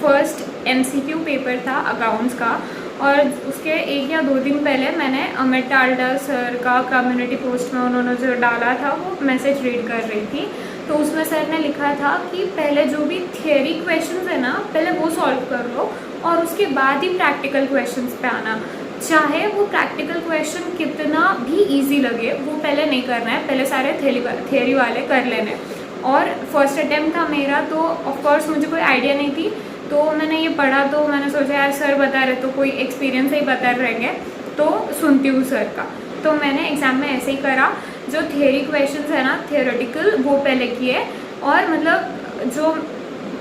First MCQ paper था accounts का, और उसके 1 या 2 दिन पहले मैंने अमित टाल्डा सर का कम्युनिटी पोस्ट में उन्होंने जो डाला था वो मैसेज रीड कर रही थी। तो उसमें सर ने लिखा था कि पहले जो भी थियरी क्वेश्चंस है ना, पहले वो सॉल्व कर लो और उसके बाद ही प्रैक्टिकल क्वेश्चंस पे आना। चाहे वो प्रैक्टिकल क्वेश्चन कितना भी इजी लगे, वो पहले नहीं करना है, पहले सारे थियरी वाले कर लेने। और फर्स्ट अटैम्प्ट था मेरा, तो ऑफकोर्स मुझे कोई आइडिया नहीं थी, तो मैंने ये पढ़ा, तो मैंने सोचा यार सर बता रहे तो कोई एक्सपीरियंस ही बता रहेंगे, तो सुनती हूँ सर का। तो मैंने एग्ज़ाम में ऐसे ही करा, जो थियरी क्वेश्चंस है ना थियोरेटिकल, वो पहले किए, और मतलब जो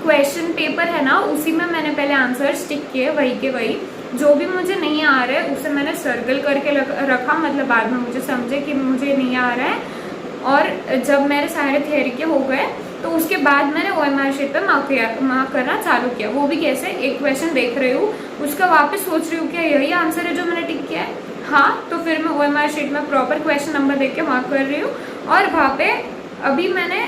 क्वेश्चन पेपर है ना उसी में मैंने पहले आंसर स्टिक किए, वही के वही। जो भी मुझे नहीं आ रहा है उसे मैंने सर्कल करके रखा, मतलब बाद में मुझे समझे कि मुझे नहीं आ रहा है। और जब मेरे सारे थियरी के हो गए तो उसके बाद मैंने OMR शीट पे मार्क करना चालू किया। वो भी कैसे, एक क्वेश्चन देख रही हूँ, उसका वापस सोच रही हूँ क्या यही आंसर है जो मैंने टिक किया है, हाँ, तो फिर मैं OMR शीट में प्रॉपर क्वेश्चन नंबर देख के मार्क कर रही हूँ। और वहाँ पे अभी मैंने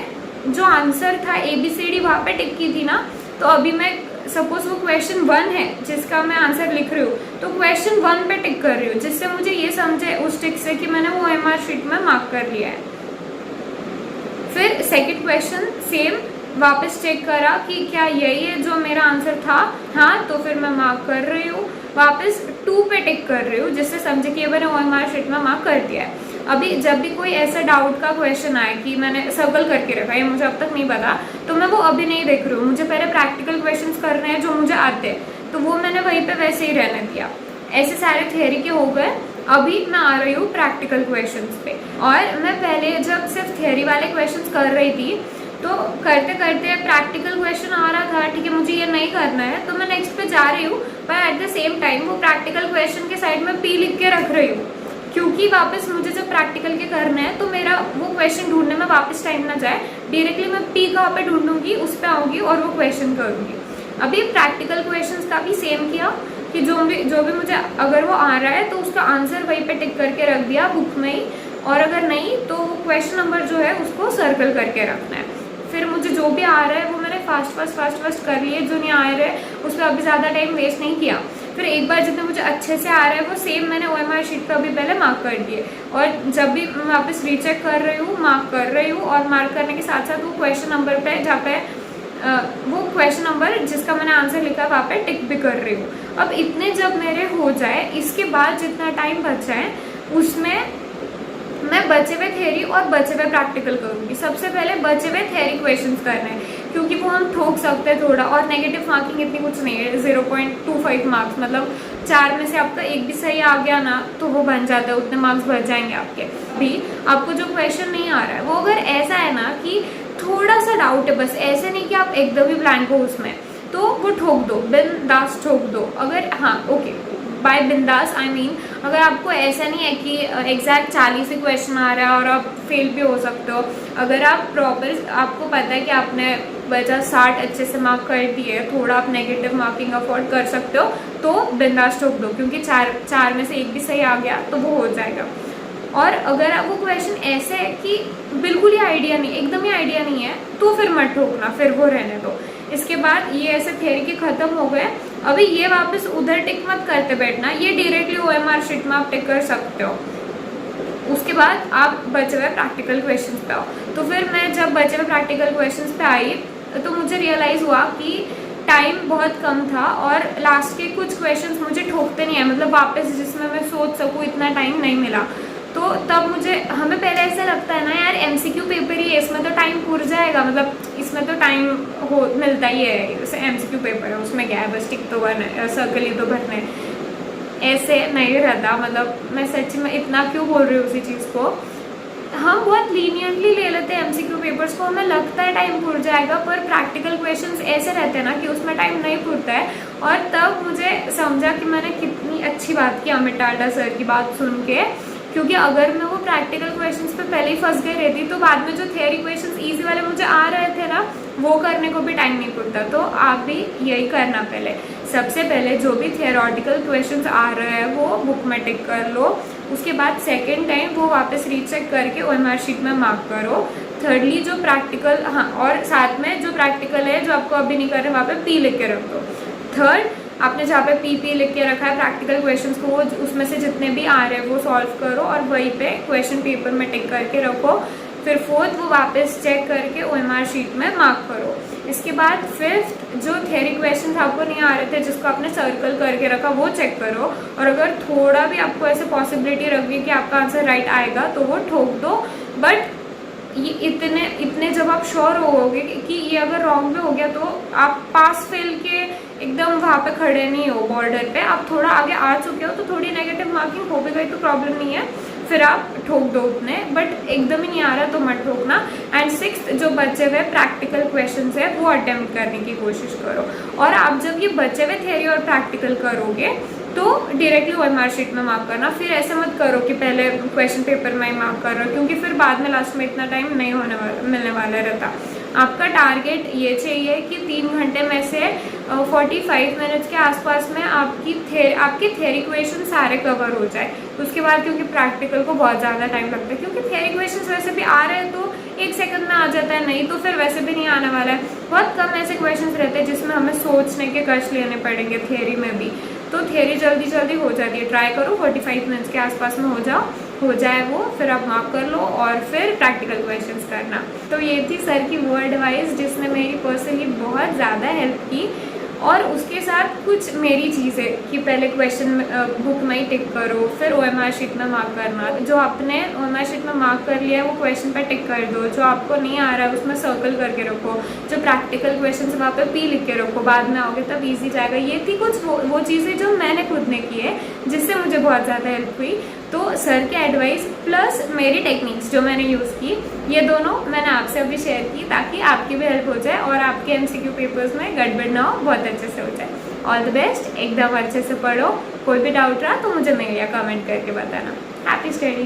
जो आंसर था ABCD वहाँ पे टिक की थी ना, तो अभी मैं सपोज वो क्वेश्चन 1 है जिसका मैं आंसर लिख रही हूँ, तो क्वेश्चन 1 पे टिक कर रही हूँ, जिससे मुझे ये समझे उस टिक से कि मैंने वो OMR शीट में मार्क कर लिया है। फिर सेकंड क्वेश्चन सेम, वापस चेक करा कि क्या यही है जो मेरा आंसर था, हाँ, तो फिर मैं मार्क कर रही हूँ, वापस 2 पे टिक कर रही हूँ, जिससे समझे कि ये मैंने OMR शीट में मार्क कर दिया है। अभी जब भी कोई ऐसा डाउट का क्वेश्चन आए कि मैंने सर्कल करके रखा है, मुझे अब तक नहीं पता, तो मैं वो अभी नहीं देख रही हूँ, मुझे पहले प्रैक्टिकल क्वेश्चंस करने हैं जो मुझे आते हैं, तो वो मैंने वहीं पे वैसे ही रहने दिया। ऐसे सारे थियरी के हो गए, अभी मैं आ रही हूँ प्रैक्टिकल क्वेश्चंस पे। और मैं पहले जब सिर्फ थियरी वाले क्वेश्चंस कर रही थी, तो करते करते प्रैक्टिकल क्वेश्चन आ रहा था, ठीक है मुझे ये नहीं करना है, तो मैं नेक्स्ट पे जा रही हूँ, पर एट द सेम टाइम वो प्रैक्टिकल क्वेश्चन के साइड में P लिख के रख रही हूँ, क्योंकि वापस मुझे जब प्रैक्टिकल के करना है तो मेरा वो क्वेश्चन ढूंढने में वापस टाइम ना जाए, डायरेक्टली मैं P कहाँ पे ढूंढूंगी, उस पर आऊँगी और वो क्वेश्चन करूँगी। अभी प्रैक्टिकल क्वेश्चंस का भी सेम किया कि जो भी मुझे अगर वो आ रहा है तो उसका आंसर वहीं पे टिक करके रख दिया बुक में ही, और अगर नहीं तो वो क्वेश्चन नंबर जो है उसको सर्कल करके रखना है। फिर मुझे जो भी आ रहा है वो मैंने फास्ट कर लिए, जो नहीं आ रहा है उस पर अभी ज़्यादा टाइम वेस्ट नहीं किया। फिर एक बार जितने मुझे अच्छे से आ रहा है वो सेम मैंने OMR शीट पर अभी पहले मार्क कर दिए, और जब भी मैं वापस रीचेक कर रही हूँ मार्क कर रही हूँ, और मार्क करने के साथ साथ वो क्वेश्चन नंबर पे जहाँ पे वो क्वेश्चन नंबर जिसका मैंने आंसर लिखा वहाँ पे टिक भी कर रही हूँ। अब इतने जब मेरे हो जाए, इसके बाद जितना टाइम बचा है उसमें मैं बचे हुए थियरी और बचे हुए प्रैक्टिकल करूँगी। सबसे पहले बचे हुए थियरी क्वेश्चंस करने हैं, क्योंकि वो हम ठोक सकते हैं थोड़ा, और नेगेटिव मार्किंग इतनी कुछ नहीं है, 0.25 मार्क्स, मतलब 4 में से आपका एक भी सही आ गया ना तो वो बन जाता है, उतने मार्क्स बच जाएंगे आपके। भी आपको जो क्वेश्चन नहीं आ रहा है वो अगर ऐसा है ना कि थोड़ा सा डाउट है, बस ऐसे नहीं कि आप एकदम ही ब्लैंक हो उसमें, तो वो ठोक दो, बिंदास ठोक दो। अगर हाँ ओके, बाय बिंदास आई मीन अगर आपको ऐसा नहीं है कि एग्जैक्ट 40 ही क्वेश्चन आ रहा है और आप फेल भी हो सकते हो, अगर आप प्रॉपर आपको पता है कि आपने बचा 60 अच्छे से मार्क कर दिए, थोड़ा आप नेगेटिव मार्किंग अफोर्ड कर सकते हो, तो बिंदास ठोक दो, क्योंकि चार में से एक भी सही आ गया तो वो हो जाएगा। और अगर आपको क्वेश्चन ऐसे है कि बिल्कुल ही आइडिया नहीं, एकदम ही आइडिया नहीं है, तो फिर मत ठोकना, फिर वो रहने दो। इसके बाद ये ऐसे थियरी के खत्म हो गए, अभी ये वापस उधर टिक मत करते बैठना, ये डायरेक्टली OMR शीट में आप टिक कर सकते हो। उसके बाद आप बचे हुए प्रैक्टिकल क्वेश्चंस पे आओ। तो फिर मैं जब बचे हुए प्रैक्टिकल क्वेश्चंस पे आई तो मुझे रियलाइज़ हुआ कि टाइम बहुत कम था, और लास्ट के कुछ क्वेश्चंस मुझे ठोकते नहीं है, मतलब वापस जिसमें मैं सोच सकूँ इतना टाइम नहीं मिला। तो तब मुझे, हमें पहले ऐसा लगता है ना यार MCQ पेपर ही है, इसमें तो टाइम पूर जाएगा, मतलब इसमें तो टाइम मिलता ही है, जैसे MCQ पेपर है उसमें क्या है, बस टिक तो भरना, सर्कल ही तो भरने, ऐसे नहीं रहता। मतलब मैं सच में इतना क्यों बोल रही हूँ उसी चीज़ को, हम बहुत लीनियंटली ले लेते हैं MCQ पेपर्स को, हमें लगता है टाइम पूर जाएगा, पर प्रैक्टिकल क्वेश्चंस ऐसे रहते हैं ना कि उसमें टाइम नहीं पूरता है। और तब मुझे समझा कि मैंने कितनी अच्छी बात की अमित टाल्डा सर की बात सुन के, क्योंकि अगर मैं वो प्रैक्टिकल क्वेश्चंस पे पहले ही फंस गई रहती तो बाद में जो थियरी क्वेश्चंस इजी वाले मुझे आ रहे थे ना वो करने को भी टाइम नहीं पड़ता। तो आप भी यही करना, पहले सबसे पहले जो भी थियोरेटिकल क्वेश्चंस आ रहे हैं वो बुक में टिक कर लो, उसके बाद सेकेंड टाइम वो वापस रीचेक करके OMR शीट में मार्क करो, थर्डली जो प्रैक्टिकल, हाँ, और साथ में जो प्रैक्टिकल है जो आपको अभी नहीं कर रहे वहाँ पे पी लिख के रख दो। थर्ड, आपने जहाँ पे पी लिख के रखा है प्रैक्टिकल क्वेश्चंस को, वो उसमें से जितने भी आ रहे हैं वो सॉल्व करो और वहीं पे क्वेश्चन पेपर में टिक करके रखो। फिर फोर्थ, वो वापस चेक करके OMR शीट में मार्क करो। इसके बाद फिफ्थ, जो थ्योरी क्वेश्चन आपको नहीं आ रहे थे जिसको आपने सर्कल करके रखा वो चेक करो, और अगर थोड़ा भी आपको ऐसे पॉसिबिलिटी लग रही है कि आपका आंसर राइट आएगा तो वो ठोक दो। बट ये इतने जब आप श्योर होगे कि ये अगर रॉन्ग भी हो गया तो आप पास फेल के एकदम वहाँ पे खड़े नहीं हो बॉर्डर पे, आप थोड़ा आगे आ चुके हो तो थोड़ी नेगेटिव मार्किंग हो भी गई तो प्रॉब्लम नहीं है, फिर आप ठोक दो उतने, बट एकदम ही नहीं आ रहा तो मत ठोकना। एंड सिक्स्थ, जो बचे हुए प्रैक्टिकल क्वेश्चंस है वो अटेम्प्ट करने की कोशिश करो। और आप जब ये बचे हुए थ्योरी और प्रैक्टिकल करोगे तो डायरेक्टली OMR शीट में मार्क करना। फिर ऐसे मत करो कि पहले क्वेश्चन पेपर में ही मार्क कर रहे हो, क्योंकि फिर बाद में लास्ट में इतना टाइम नहीं मिलने वाला रहता। आपका टारगेट ये चाहिए कि 3 घंटे में से 45 मिनट्स के आसपास में आपकी थ्योरी क्वेश्चन सारे कवर हो जाए। उसके बाद क्योंकि प्रैक्टिकल को बहुत ज़्यादा टाइम लगता है, क्योंकि थ्योरी क्वेश्चन वैसे भी आ रहे हैं तो 1 सेकंड में आ जाता है, नहीं तो फिर वैसे भी नहीं आने वाला है। बहुत कम ऐसे क्वेश्चन रहते हैं जिसमें हमें सोचने के कष्ट लेने पड़ेंगे थ्योरी में भी, तो थ्योरी जल्दी हो जाती है। ट्राई करो 45 मिनट्स के आसपास में हो जाए वो, फिर आप मार्क कर लो और फिर प्रैक्टिकल क्वेश्चंस करना। तो ये थी सर की वो एडवाइस जिसने मेरी पर्सनली बहुत ज़्यादा हेल्प की। और उसके साथ कुछ मेरी चीज़ें कि पहले क्वेश्चन बुक में ही टिक करो, फिर OMR शीट में मार्क करना। जो आपने OMR शीट में मार्क कर लिया है वो क्वेश्चन पे टिक कर दो, जो आपको नहीं आ रहा है उसमें सर्कल करके रखो, जो प्रैक्टिकल क्वेश्चन वहाँ पे पी लिख के रखो, बाद में आओगे तब ईजी जाएगा। ये थी कुछ वो चीज़ें जो मैंने खुद ने की है जिससे मुझे बहुत ज़्यादा हेल्प हुई। तो सर के एडवाइस प्लस मेरी टेक्निक्स जो मैंने यूज़ की, ये दोनों मैंने आपसे अभी शेयर की ताकि आपकी भी हेल्प हो जाए और आपके MCQ पेपर्स में गड़बड़ ना हो, बहुत अच्छे से हो जाए। ऑल द बेस्ट, एकदम अच्छे से पढ़ो। कोई भी डाउट रहा तो मुझे मेल या कमेंट करके बताना। Happy study.